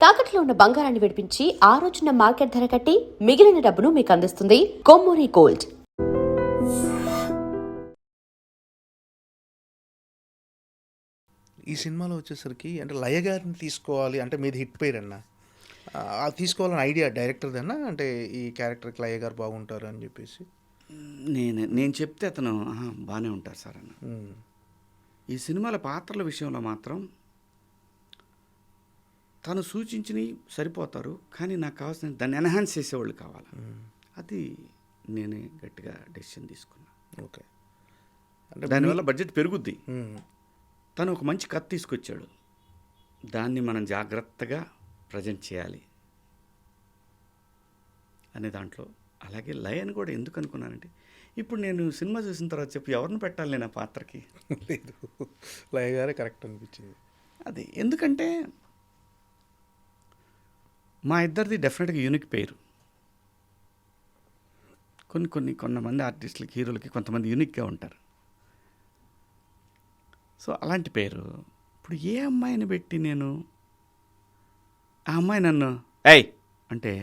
తాకట్లో ఉన్న బంగారాన్ని విడిపించి ఆ రోజున మార్కెట్ ధర కట్టి మిగిలిన డబ్బును మీకు అందిస్తుంది కొమ్మూరి గోల్డ్. ఈ సినిమాలో వచ్చేసరికి అంటే లయ గారిని తీసుకోవాలి అంటే మీది హిట్ పేరు అన్న తీసుకోవాలని ఐడియా డైరెక్టర్దన్నా అంటే ఈ క్యారెక్టర్కి లయ గారు బాగుంటారు అని చెప్పేసి నేను చెప్తే అతను బాగానే ఉంటారు సార్ అన్న. ఈ సినిమాల పాత్రల విషయంలో మాత్రం తను సూచించినవి సరిపోతారు, కానీ నాకు కావాల్సిన దాన్ని ఎన్హాన్స్ చేసేవాళ్ళు కావాలి. అది నేనే గట్టిగా డెసిషన్ తీసుకున్నా. ఓకే, అంటే దానివల్ల బడ్జెట్ పెరుగుద్ది. తను ఒక మంచి కథ తీసుకొచ్చాడు, దాన్ని మనం జాగ్రత్తగా ప్రజెంట్ చేయాలి అనే దాంట్లో. అలాగే లయని కూడా ఎందుకు అనుకున్నానంటే, ఇప్పుడు నేను సినిమా చూసిన తర్వాత చెప్పి ఎవరిని పెట్టాలి నేను ఆ పాత్రకి? లేదు, లయ గారే కరెక్ట్ అనిపించింది. అది ఎందుకంటే మా ఇద్దరిది డెఫినెట్గా యూనిక్ పేరు. కొంతమంది ఆర్టిస్టులకి, హీరోలకి కొంతమంది యూనిక్గా ఉంటారు. సో అలాంటి పేరు ఇప్పుడు ఏ అమ్మాయిని పెట్టి నేను ఆ అమ్మాయి నన్ను ఏయ్ అంటే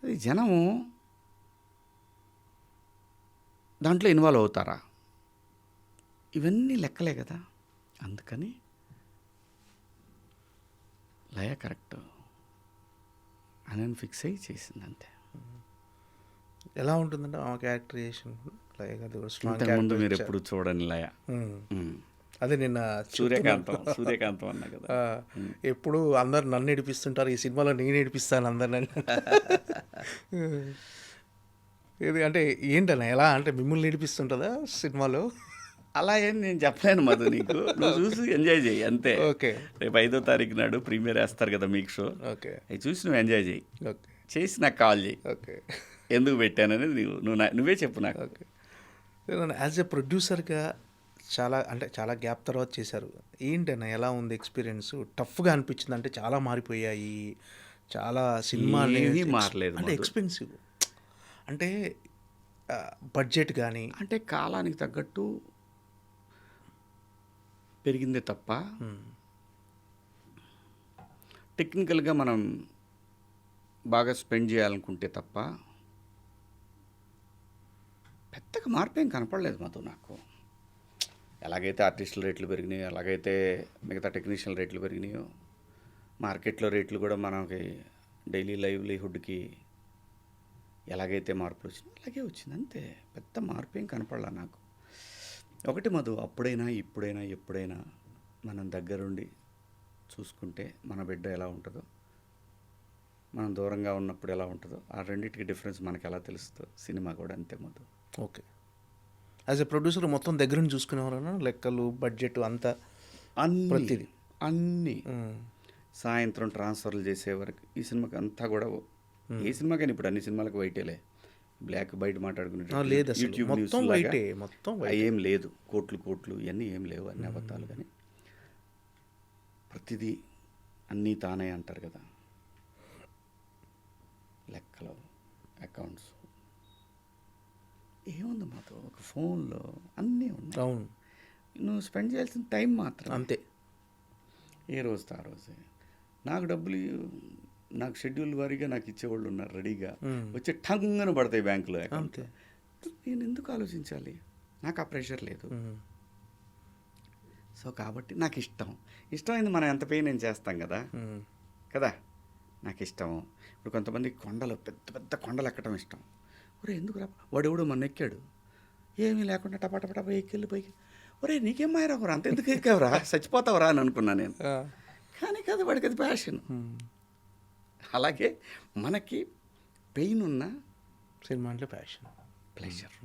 అది జనము దాంట్లో ఇన్వాల్వ్ అవుతారా? ఇవన్నీ లెక్కలే కదా. అందుకని లయ కరెక్ట్ అని ఫిక్స్ అయ్యి చేసింది అంతే. ఎలా ఉంటుందంటే ఆ క్యారెక్టరైజేషన్ లయ గారి ముందు మీరు ఎప్పుడు చూడని లయ. అదే నిన్న సూర్యకాంతం అన్నా కదా, ఎప్పుడు అందరు నన్ను ఏడిపిస్తుంటారు, ఈ సినిమాలో నేను ఏడిపిస్తాను అందరిని. ఇది అంటే ఏంటన్నా ఎలా అంటే మిమ్మల్ని ఏడిపిస్తుంటుందా సినిమాలో? అలా ఏం నేను చెప్పలేను మధు, నీకు నువ్వు చూసి ఎంజాయ్ చేయి అంతే. ఓకే, రేపు 5వ తారీఖు నాడు ప్రీమియర్ వేస్తారు కదా మీకు షో. ఓకే, అవి చూసి నువ్వు ఎంజాయ్ చేయి. ఓకే, చేసి నాకు కాల్ చేయి. ఓకే, ఎందుకు పెట్టాననేది నువ్వే చెప్పు నాకు. ఓకే. యాజ్ ఎ ప్రొడ్యూసర్గా చాలా గ్యాప్ తర్వాత చేశారు. ఏంటన్నా ఎలా ఉంది ఎక్స్పీరియన్స్? టఫ్గా అనిపించింది అంటే చాలా మారిపోయాయి, చాలా సినిమాలు మారలేదు అంటే ఎక్స్పెన్సివ్, అంటే బడ్జెట్ కానీ అంటే కాలానికి తగ్గట్టు పెరిగిందే తప్ప టెక్నికల్గా మనం బాగా స్పెండ్ చేయాలనుకుంటే తప్ప పెద్దగా మార్పు ఏం కనపడలేదు మధు నాకు. ఎలాగైతే ఆర్టిస్టుల రేట్లు పెరిగినాయో, అలాగైతే మిగతా టెక్నీషియన్ రేట్లు పెరిగినాయో, మార్కెట్లో రేట్లు కూడా మనకి డైలీ లైవ్లీహుడ్కి ఎలాగైతే మార్పులు వచ్చినాయో అలాగే వచ్చింది అంతే. పెద్ద మార్పు ఏం కనపడలా నాకు. ఒకటి మధు, అప్పుడైనా ఇప్పుడైనా ఎప్పుడైనా మనం దగ్గరుండి చూసుకుంటే మన బిడ్డ ఎలా ఉంటుందో, మనం దూరంగా ఉన్నప్పుడు ఎలా ఉంటుందో, ఆ రెండింటికి డిఫరెన్స్ మనకి ఎలా తెలుస్తుందో సినిమా కూడా అంతే Madhu. Okay, as a producer మొత్తం దగ్గరుండి చూసుకునేవారన్నా, లెక్కలు బడ్జెట్ అంతా ప్రతిదీ అన్నీ సాయంత్రం ట్రాన్స్ఫర్లు చేసే వరకు ఈ సినిమాకి అంతా కూడా ఏ సినిమాకైనా ఇప్పుడు అన్ని సినిమాలకు వైటేలే, బ్లాక్ బయట మాట్లాడుకునే యూట్యూబ్ న్యూస్ ఏం లేదు, కోట్లు ఇవన్నీ ఏం లేవు, అన్ని అబద్ధాలు. కానీ ప్రతిదీ అన్నీ తానే అంటారు కదా, లెక్కలు అకౌంట్స్ ఏముంది మాతో ఒక ఫోన్లో అన్నీ ఉన్నాయి. అవును, నువ్వు స్పెండ్ చేయాల్సిన టైం మాత్రం అంతే. ఏ రోజుతో ఆ రోజే నాకు డబ్బులు, నాకు షెడ్యూల్ వారీగా నాకు ఇచ్చేవాళ్ళు ఉన్నారు రెడీగా, వచ్చి టంగన పడతాయి బ్యాంకులో అకౌంట్. నేను ఎందుకు ఆలోచించాలి? నాకు ఆ ప్రెషర్ లేదు. సో కాబట్టి నాకు ఇష్టమైంది మనం ఎంత పెయిన్ నేను చేస్తాం కదా కదా, నాకు ఇష్టం. ఇప్పుడు కొంతమంది కొండలు, పెద్ద పెద్ద కొండలు ఎక్కడం ఇష్టం. ఒరే ఎందుకు రా, వాడెవడో మన ఎక్కాడు ఏమీ లేకుండా టపాటపటా ఎక్కెళ్ళి పైకి, ఒరే నీకేం మాయరాకురా, అంత ఎందుకు ఎక్కావురా, చచ్చిపోతావురా అని అనుకున్నా నేను. కానీ కదా వాడికి అది ప్యాషన్. అలాగే మనకి పెయిన్ ఉన్న సినిమా అంటే ప్యాషన్, ప్లెజర్.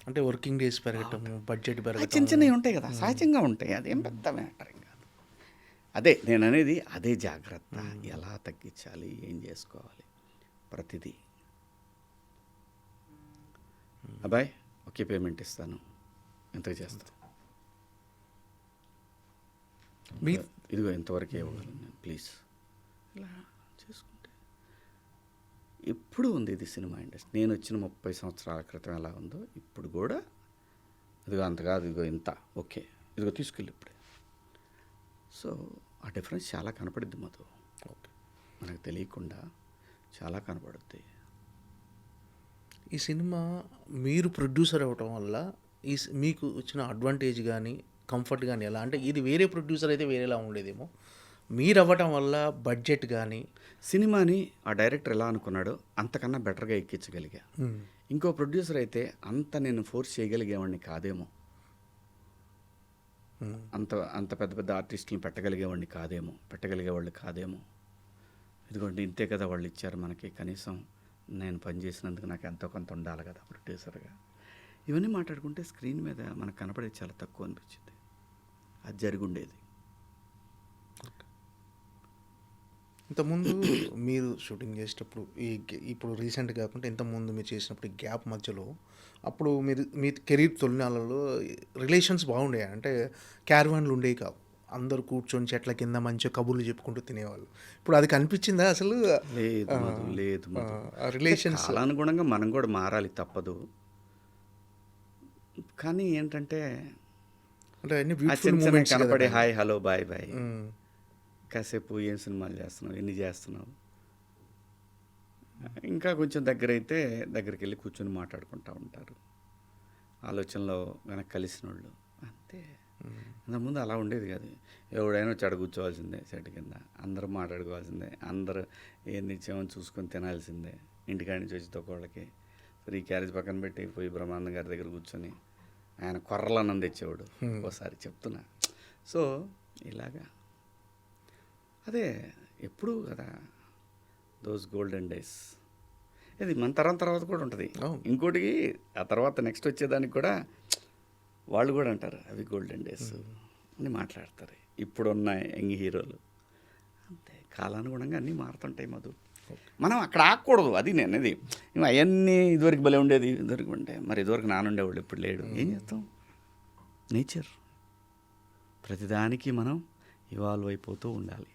అంటే వర్కింగ్ డేస్ పెరగటం, బడ్జెట్ పెరగటం, చిన్న చిన్నవి ఉంటాయి కదా, సహజంగా ఉంటాయి, అదేం పెద్ద మ్యాటర్ కాదు. అదే నేను అనేది, అదే జాగ్రత్త. ఎలా తగ్గించాలి, ఏం చేసుకోవాలి, ప్రతిదీ. అబ్బాయి ఓకే పేమెంట్ ఇస్తాను, ఎంతకు చేస్తాను, ఇదిగో ఎంతవరకు ఇవ్వగలను నేను, ప్లీజ్. ఇలా చేసుకుంటే ఎప్పుడు ఉంది ఇది సినిమా ఇండస్ట్రీ. నేను వచ్చిన 30 సంవత్సరాల క్రితం ఎలా ఉందో ఇప్పుడు కూడా, ఇదిగో అంత కాదు, ఇదిగో ఇంత, ఓకే ఇదిగో తీసుకెళ్ళి ఇప్పుడే. సో ఆ డిఫరెన్స్ చాలా కనపడుద్ది మధు, ఓకే. మనకు తెలియకుండా చాలా కనపడుద్ది. ఈ సినిమా మీరు ప్రొడ్యూసర్ అవ్వటం వల్ల మీకు వచ్చిన అడ్వాంటేజ్ కానీ కంఫర్ట్ కానీ ఎలా అంటే ఇది వేరే ప్రొడ్యూసర్ అయితే వేరేలా ఉండేదేమో, మీరు అవ్వటం వల్ల బడ్జెట్ కానీ సినిమాని ఆ డైరెక్టర్ ఎలా అనుకున్నాడో అంతకన్నా బెటర్గా ఎక్కించగలిగా. ఇంకో ప్రొడ్యూసర్ అయితే అంత నేను ఫోర్స్ చేయగలిగేవాడిని కాదేమో, అంత అంత పెద్ద పెద్ద ఆర్టిస్టులను పెట్టగలిగేవాళ్ళు కాదేమో. ఇదిగోండి ఇంతే కదా వాళ్ళు ఇచ్చారు మనకి, కనీసం నేను పనిచేసినందుకు నాకు ఎంతో కొంత ఉండాలి కదా ప్రొడ్యూసర్గా. ఇవన్నీ మాట్లాడుకుంటే స్క్రీన్ మీద మనకు కనపడేది చాలా తక్కువ అనిపించింది. అది జరిగి ఉండేది. ఇంతకుముందు మీరు షూటింగ్ చేసేటప్పుడు ఇప్పుడు రీసెంట్ కాకుండా ఇంతకుముందు మీరు చేసినప్పుడు ఈ గ్యాప్ మధ్యలో అప్పుడు మీరు మీ కెరీర్ తొలినాళ్ళలో రిలేషన్స్ బాగుండే, అంటే క్యారవాన్లు ఉండేవి కావు, అందరూ కూర్చొని చెట్ల కింద మంచిగా కబుర్లు చెప్పుకుంటూ తినేవాళ్ళు. ఇప్పుడు అది కనిపించిందా అసలు? లేదు రిలేషన్స్ అనుగుణంగా మనం కూడా మారాలి, తప్పదు. కానీ ఏంటంటే అంటే అన్ని ఆ బ్యూటిఫుల్ చిన్న చిన్న మూమెంట్స్ కనపడే హాయ్ హలో బాయ్ బాయ్, కాసేపు ఏం సినిమాలు చేస్తున్నావు, ఎన్ని చేస్తున్నావు, ఇంకా కొంచెం దగ్గరికి వెళ్ళి కూర్చొని మాట్లాడుకుంటూ ఉంటారు, ఆలోచనలో వెనక్కి కలిసిన వాళ్ళు అంతే. అంతకుముందు అలా ఉండేది కాదు. ఎవడైనా చెడ కూర్చోవాల్సిందే చెట్టు కింద, అందరూ మాట్లాడుకోవాల్సిందే, అందరూ ఏం తెచ్చామని చూసుకొని తినాల్సిందే. ఇంటికాడి నుంచి వచ్చి తొక్కవాళ్ళకి సరే ఈ క్యారేజ్ పక్కన పెట్టి పోయి బ్రహ్మానందం గారి దగ్గర కూర్చొని ఆయన కొర్రలన్నం తెచ్చేవాడు ఒకసారి చెప్తున్నా. సో ఇలాగా అదే ఎప్పుడు కదా దోస్ గోల్డెన్ డేస్. ఇది మన తర్వాత కూడా ఉంటుంది. ఇంకోటి ఆ తర్వాత నెక్స్ట్ వచ్చేదానికి కూడా వాళ్ళు కూడా అంటారు అవి గోల్డెన్ డేస్ అని మాట్లాడతారు ఇప్పుడున్న యంగ్ హీరోలు. అంతే, కాలానుగుణంగా అన్నీ మారుతుంటాయి మధు. మనం అక్కడ ఆగకూడదు, అది నేను అనేది. అవన్నీ ఇదివరకు భలే ఉండేది, ఇదివరకు ఉంటే మరి ఇదివరకు నానుండేవాళ్ళు ఇప్పుడు లేడు. ఏం చేస్తాం, నేచర్. ప్రతిదానికి మనం ఇవాల్వ్ అయిపోతూ ఉండాలి.